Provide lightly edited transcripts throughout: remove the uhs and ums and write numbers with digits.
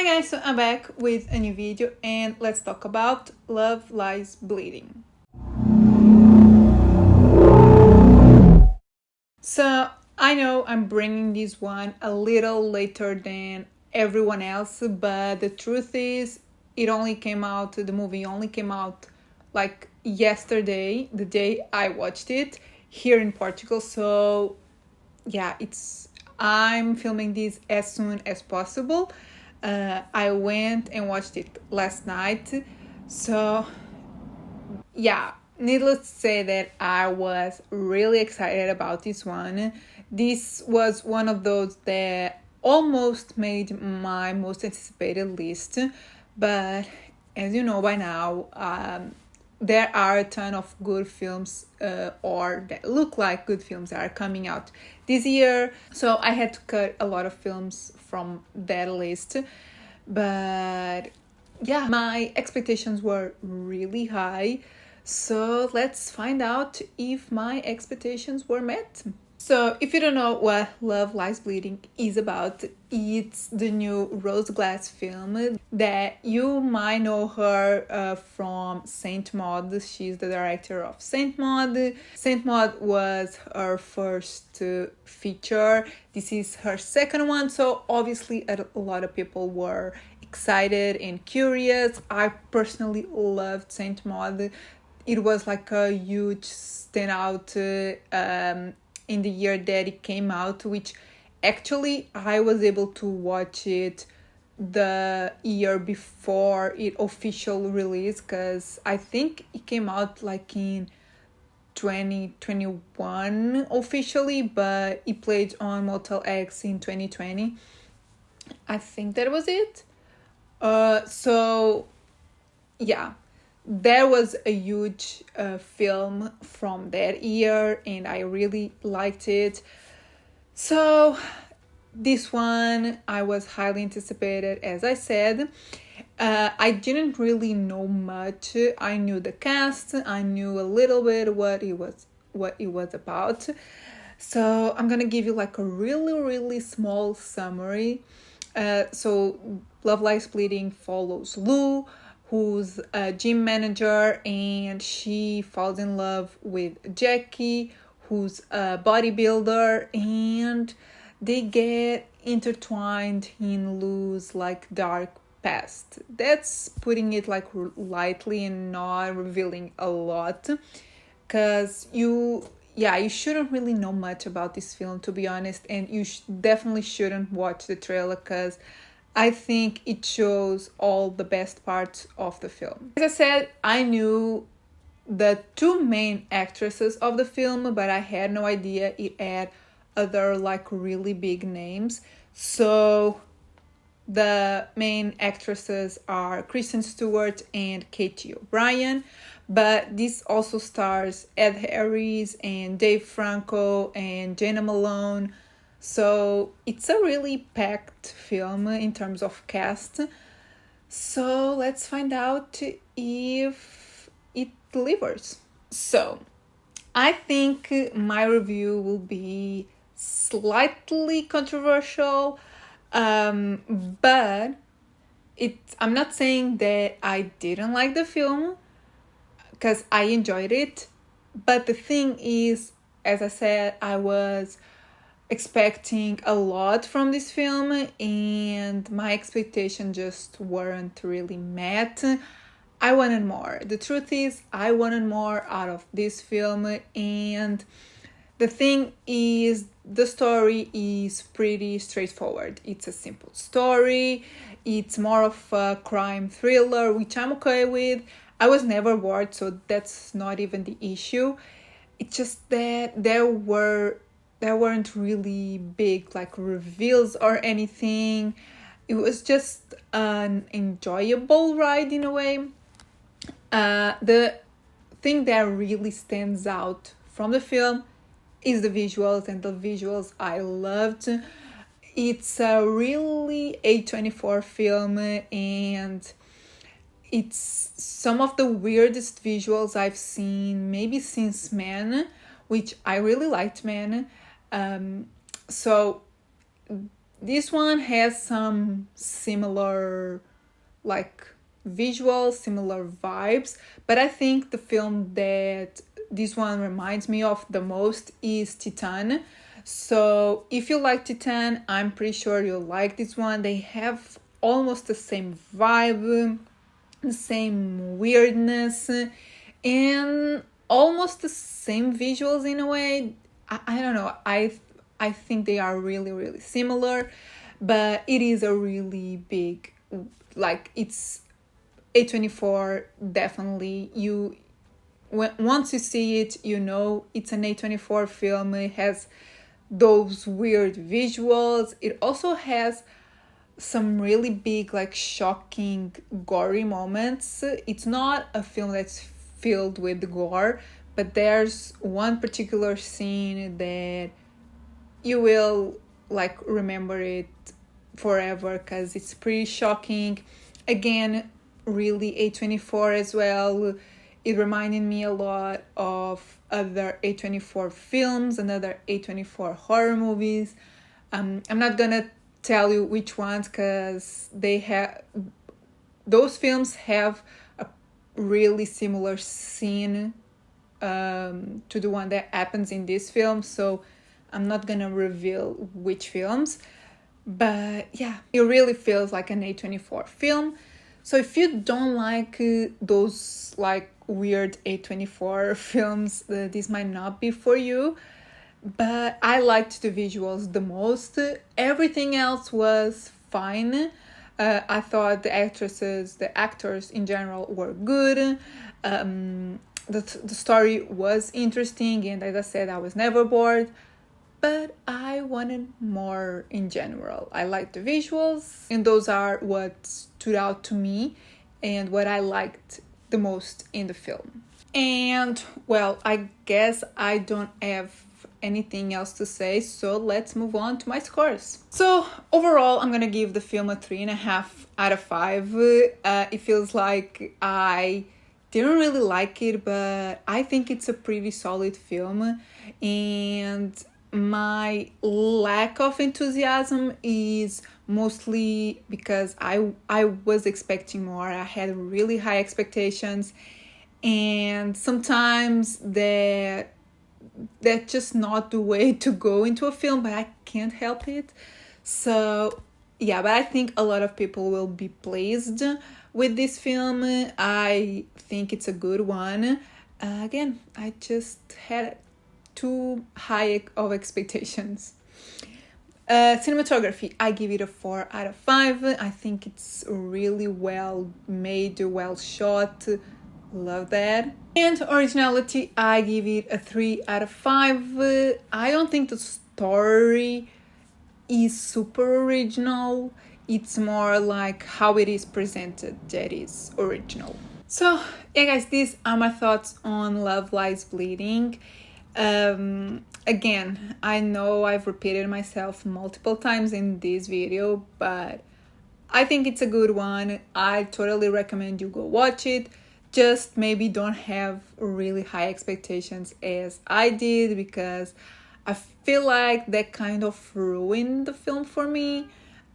Hi guys, so I'm back with a new video and let's talk about Love Lies Bleeding. So I know I'm bringing this one a little later than everyone else, but the truth is the movie only came out like yesterday, the day I watched it here in Portugal. So yeah, I'm filming this as soon as possible. I went and watched it last night. So yeah, needless to say that I was really excited about this one. This was one of those that almost made my most anticipated list, but as you know by now, there are a ton of good films or that look like good films that are coming out this year. So I had to cut a lot of films from that list. But yeah, my expectations were really high. So let's find out if my expectations were met. So if you don't know what Love Lies Bleeding is about, it's the new Rose Glass film that you might know her from Saint Maud. She's the director of Saint Maud. Saint Maud was her first feature. This is her second one, so obviously a lot of people were excited and curious. I personally loved Saint Maud. It was like a huge standout in the year that it came out, which actually I was able to watch it the year before it official release, because I think it came out like in 2021 officially, but it played on Motel X in 2020. I think that was it. So yeah, there was a huge film from that year and I really liked it. So this one I was highly anticipated, as I said. I didn't really know much. I knew the cast, I knew a little bit what it was about. So I'm gonna give you like a really small summary. So Love Lies Bleeding follows Lou, who's a gym manager, and she falls in love with Jackie, who's a bodybuilder, and they get intertwined in Lou's like dark past. That's putting it like lightly and not revealing a lot, because you shouldn't really know much about this film, to be honest, and you definitely shouldn't watch the trailer, because I think it shows all the best parts of the film. As I said, I knew the two main actresses of the film, but I had no idea it had other like really big names. So the main actresses are Kristen Stewart and Katie O'Brien, but this also stars Ed Harris and Dave Franco and Jana Malone. So it's a really packed film in terms of cast. So let's find out if it delivers. So I think my review will be slightly controversial, but I'm not saying that I didn't like the film, because I enjoyed it. But the thing is, as I said, I was expecting a lot from this film and my expectations just weren't really met. I wanted more. The truth is, I wanted more out of this film, and the thing is, the story is pretty straightforward. It's a simple story. It's more of a crime thriller, which I'm okay with. I was never bored, so that's not even the issue. It's just that there weren't really big like reveals or anything. It was just an enjoyable ride in a way. The thing that really stands out from the film is the visuals, and the visuals I loved. It's a really A24 film, and it's some of the weirdest visuals I've seen maybe since Man, which I really liked Man. So this one has some similar like visuals, similar vibes, but I think the film that this one reminds me of the most is Titan. So if you like Titan, I'm pretty sure you'll like this one. They have almost the same vibe, the same weirdness, and almost the same visuals in a way. I don't know. I think they are really, really similar, but it is a really big, like, it's A24. Definitely, once you see it, you know it's an A24 film. It has those weird visuals. It also has some really big, like, shocking, gory moments. It's not a film that's filled with gore, but there's one particular scene that you will, like, remember it forever because it's pretty shocking. Again, really A24 as well. It reminded me a lot of other A24 films and other A24 horror movies. I'm not gonna tell you which ones because those films have a really similar scene to the one that happens in this film, so I'm not gonna reveal which films, but yeah, it really feels like an A24 film. So if you don't like those, like, weird A24 films, this might not be for you. But I liked the visuals the most. Everything else was fine. I thought the actors in general were good. The story was interesting, and as I said, I was never bored. But I wanted more in general. I liked the visuals, and those are what stood out to me and what I liked the most in the film. And, well, I guess I don't have anything else to say, so let's move on to my scores. So overall, I'm gonna give the film a 3.5 out of 5. It feels like I didn't really like it, but I think it's a pretty solid film, and my lack of enthusiasm is mostly because I was expecting more. I had really high expectations, and sometimes that's just not the way to go into a film, but I can't help it. So yeah, but I think a lot of people will be pleased with this film. I think it's a good one. Again, I just had too high of expectations. Cinematography, I give it a 4 out of 5. I think it's really well made, well shot. Love that. And originality, I give it a 3 out of 5. I don't think the story is super original. It's more like how it is presented that is original. So yeah, guys, these are my thoughts on Love Lies Bleeding. Again, I know I've repeated myself multiple times in this video, but I think it's a good one. I totally recommend you go watch it. Just maybe don't have really high expectations as I did, because I feel like that kind of ruined the film for me.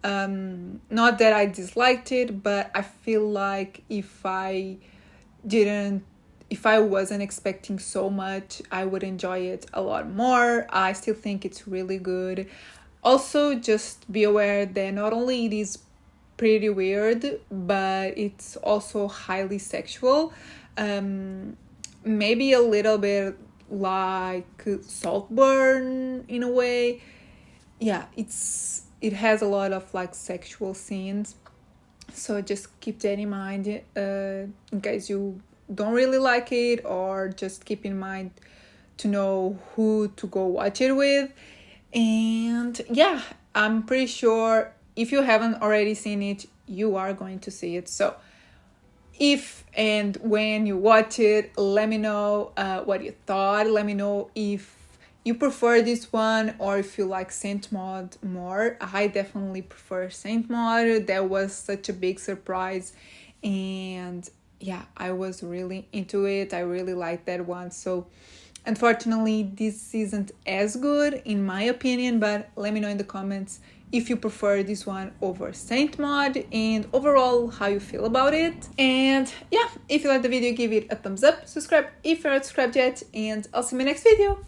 Not that I disliked it, but I feel like if I wasn't expecting so much, I would enjoy it a lot more. I still think it's really good. Also, just be aware that not only it is pretty weird, but it's also highly sexual. Maybe a little bit like Saltburn in a way. Yeah, it has a lot of, like, sexual scenes. So just keep that in mind in case you don't really like it, or just keep in mind to know who to go watch it with. And yeah, I'm pretty sure if you haven't already seen it, you are going to see it. So if and when you watch it, let me know what you thought. Let me know if you prefer this one or if you like Saint Maud more. I definitely prefer Saint Maud. That was such a big surprise, and yeah, I was really into it. I really liked that one. So unfortunately, this isn't as good in my opinion, but let me know in the comments if you prefer this one over Saint mod, and overall how you feel about it. And yeah, if you liked the video, give it a thumbs up, subscribe if you're not subscribed yet, and I'll see you in my next video.